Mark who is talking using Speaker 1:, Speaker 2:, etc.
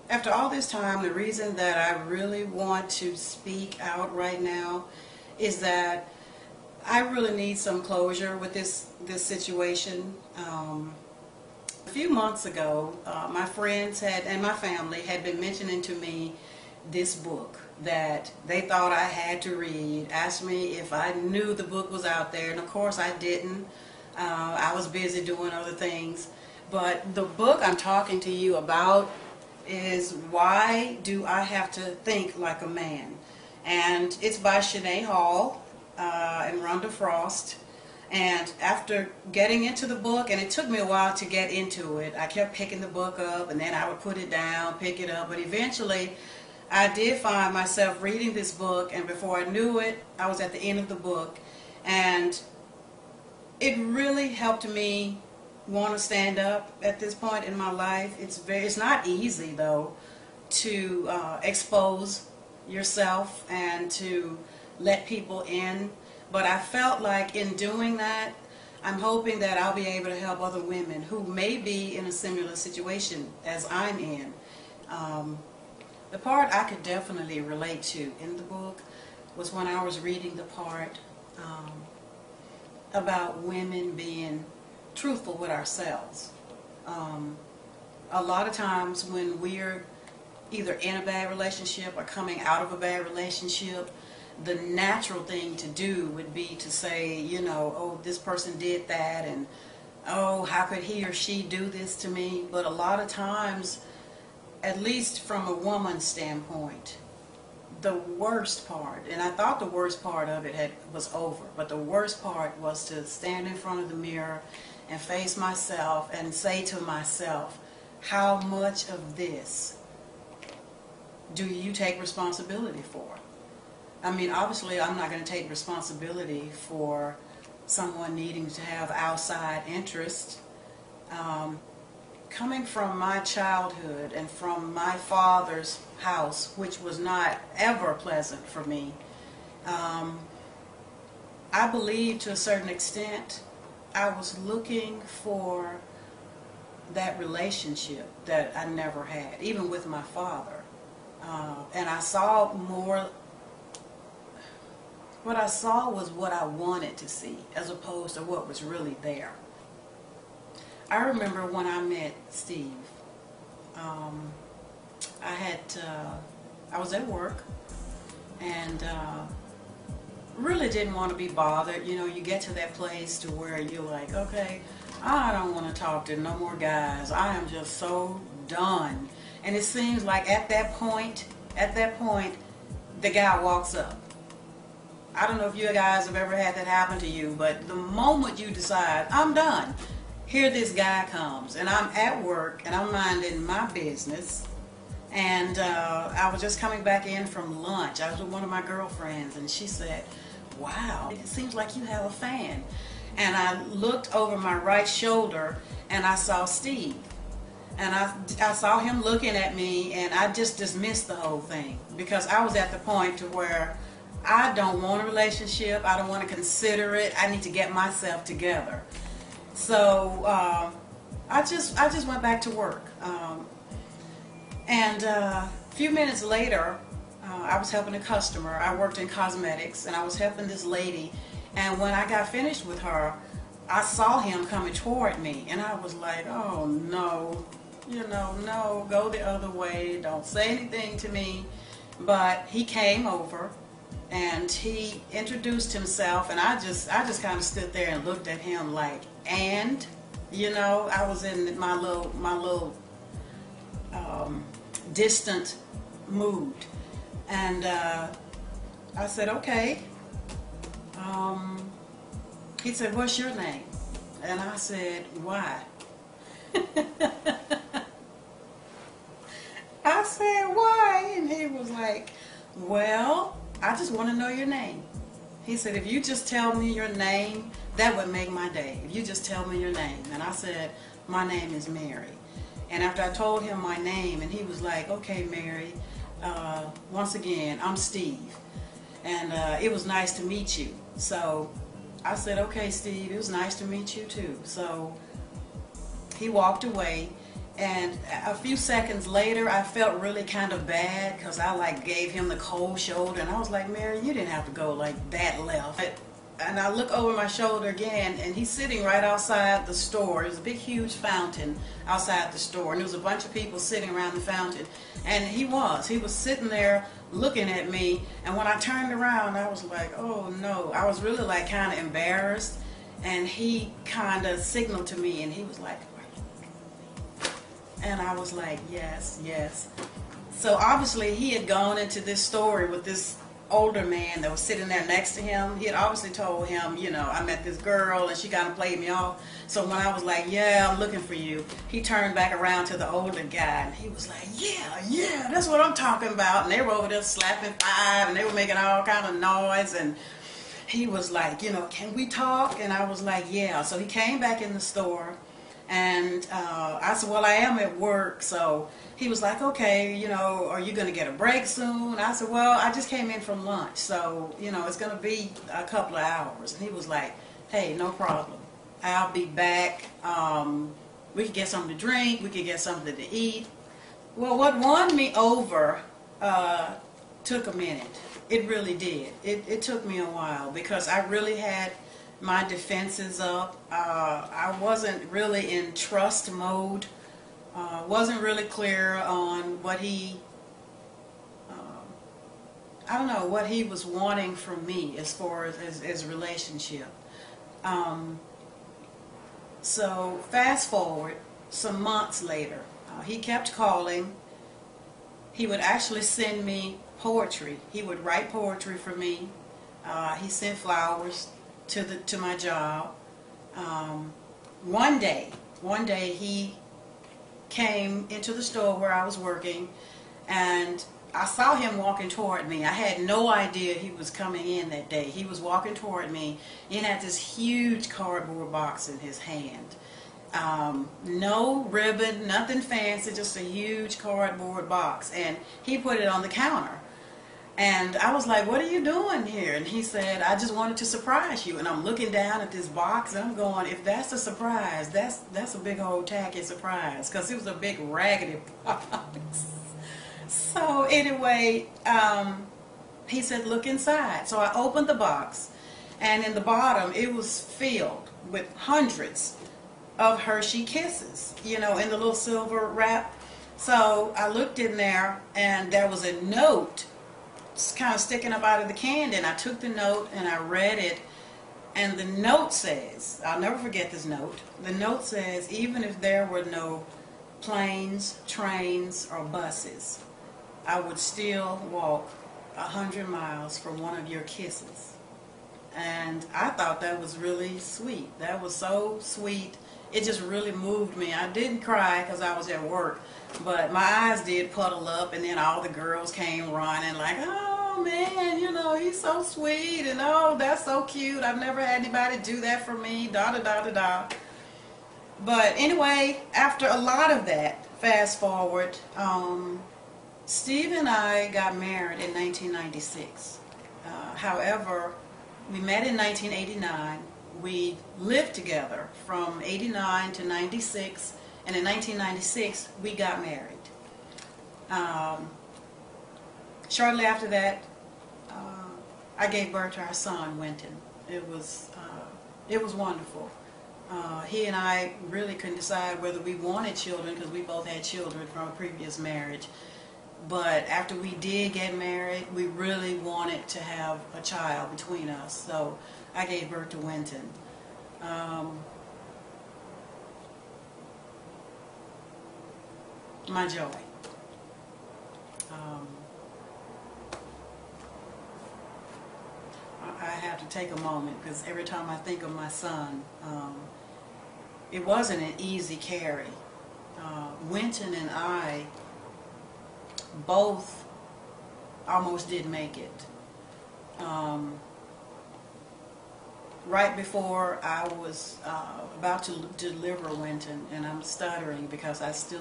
Speaker 1: after all this time, the reason that I really want to speak out right now is that I really need some closure with this situation. A few months ago, my friends and my family had been mentioning to me this book that they thought I had to read, asked me if I knew the book was out there, and of course I didn't. I was busy doing other things. But the book I'm talking to you about is Why Do I Have to Think Like a Man? And it's by Shanae Hall and Rhonda Frost. And after getting into the book, and it took me a while to get into it, I kept picking the book up and then I would put it down, pick it up, but eventually I did find myself reading this book, and before I knew it, I was at the end of the book, and it really helped me want to stand up at this point in my life. It's not easy though to expose yourself and to let people in, but I felt like in doing that, I'm hoping that I'll be able to help other women who may be in a similar situation as I'm in. The part I could definitely relate to in the book was when I was reading the part about women being truthful with ourselves. A lot of times when we're either in a bad relationship or coming out of a bad relationship, the natural thing to do would be to say, you know, oh, this person did that, and oh, how could he or she do this to me? But a lot of times, at least from a woman's standpoint, the worst part, and I thought the worst part of it was over, but the worst part was to stand in front of the mirror and face myself and say to myself, how much of this do you take responsibility for? I mean, obviously I'm not going to take responsibility for someone needing to have outside interest. Coming from my childhood and from my father's house, which was not ever pleasant for me, I believe to a certain extent I was looking for that relationship that I never had, even with my father. And I saw more, what I saw was what I wanted to see as opposed to what was really there. I remember when I met Steve, I was at work and really didn't want to be bothered. You know, you get to that place to where you're like, okay, I don't want to talk to no more guys. I am just so done. And it seems like at that point, the guy walks up. I don't know if you guys have ever had that happen to you, but the moment you decide, I'm done, here this guy comes, and I'm at work, and I'm minding my business, and I was just coming back in from lunch. I was with one of my girlfriends, and she said, wow, it seems like you have a fan. And I looked over my right shoulder, and I saw Steve. And I saw him looking at me, and I just dismissed the whole thing, because I was at the point to where I don't want a relationship, I don't want to consider it, I need to get myself together. So I just went back to work. And a few minutes later, I was helping a customer. I worked in cosmetics, and I was helping this lady. And when I got finished with her, I saw him coming toward me, and I was like, oh no, you know, no, go the other way, don't say anything to me. But he came over, and he introduced himself, and I just kind of stood there and looked at him like, and, you know, I was in my little distant mood. And I said, okay. He said, what's your name? And I said, why? I said, why? And he was like, well, I just want to know your name. He said, if you just tell me your name, that would make my day. If you just tell me your name. And I said, my name is Mary. And after I told him my name, and he was like, okay, Mary, once again, I'm Steve. And it was nice to meet you. So I said, okay, Steve, it was nice to meet you too. So he walked away, And a few seconds later, I felt really kind of bad because I like gave him the cold shoulder, and I was like, Mary, you didn't have to go like that left. And I look over my shoulder again, and he's sitting right outside the store. There's a big, huge fountain outside the store, and there was a bunch of people sitting around the fountain. And he was sitting there looking at me, and when I turned around, I was like, oh no. I was really like kind of embarrassed, and he kind of signaled to me, and he was like, and I was like, yes, yes. So obviously he had gone into this story with this older man that was sitting there next to him. He had obviously told him, you know, I met this girl and she kind of played me off. So when I was like, yeah, I'm looking for you, he turned back around to the older guy and he was like, yeah, that's what I'm talking about. And they were over there slapping five and they were making all kind of noise, and he was like, you know, can we talk? And I was like, yeah. So he came back in the store, and I said, well, I am at work. So he was like, okay, you know, are you going to get a break soon? I said, well, I just came in from lunch, so, you know, it's going to be a couple of hours. And he was like, hey, no problem. I'll be back. We could get something to drink. We could get something to eat. Well, what won me over took a minute. It really did. It took me a while because I really had my defenses up. I wasn't really in trust mode. Wasn't really clear on what he, I don't know, what he was wanting from me as far as a relationship. So fast forward some months later, he kept calling. He would actually send me poetry. He would write poetry for me. He sent flowers to my job. One day he came into the store where I was working, and I saw him walking toward me. I had no idea he was coming in that day. He was walking toward me and had this huge cardboard box in his hand. No ribbon, nothing fancy, just a huge cardboard box, and he put it on the counter. And I was like, what are you doing here? And he said, I just wanted to surprise you. And I'm looking down at this box and I'm going, if that's a surprise, that's a big old tacky surprise, because it was a big raggedy box. So anyway, he said, look inside. So I opened the box, and in the bottom it was filled with hundreds of Hershey Kisses, you know, in the little silver wrap. So I looked in there, and there was a note kind of sticking up out of the candy, and I took the note and I read it, and the note says, I'll never forget this note, the note says, even if there were no planes, trains, or buses, I would still walk 100 miles for one of your kisses. And I thought that was really sweet. That was so sweet. It just really moved me. I didn't cry because I was at work, but my eyes did puddle up, and then all the girls came running like, oh man, you know, he's so sweet, and oh, that's so cute. I've never had anybody do that for me, da da da da da. But anyway, after a lot of that, fast forward, Steve and I got married in 1996. However, we met in 1989. We lived together from 89 to 96, and in 1996 we got married. Shortly after that, I gave birth to our son, Winton. It was wonderful. He and I really couldn't decide whether we wanted children, because we both had children from a previous marriage. But after we did get married, we really wanted to have a child between us. So I gave birth to Winton. My joy. I have to take a moment, because every time I think of my son, it wasn't an easy carry. Winton and I both almost did make it. Right before I was about to deliver Winton, and I'm stuttering because I still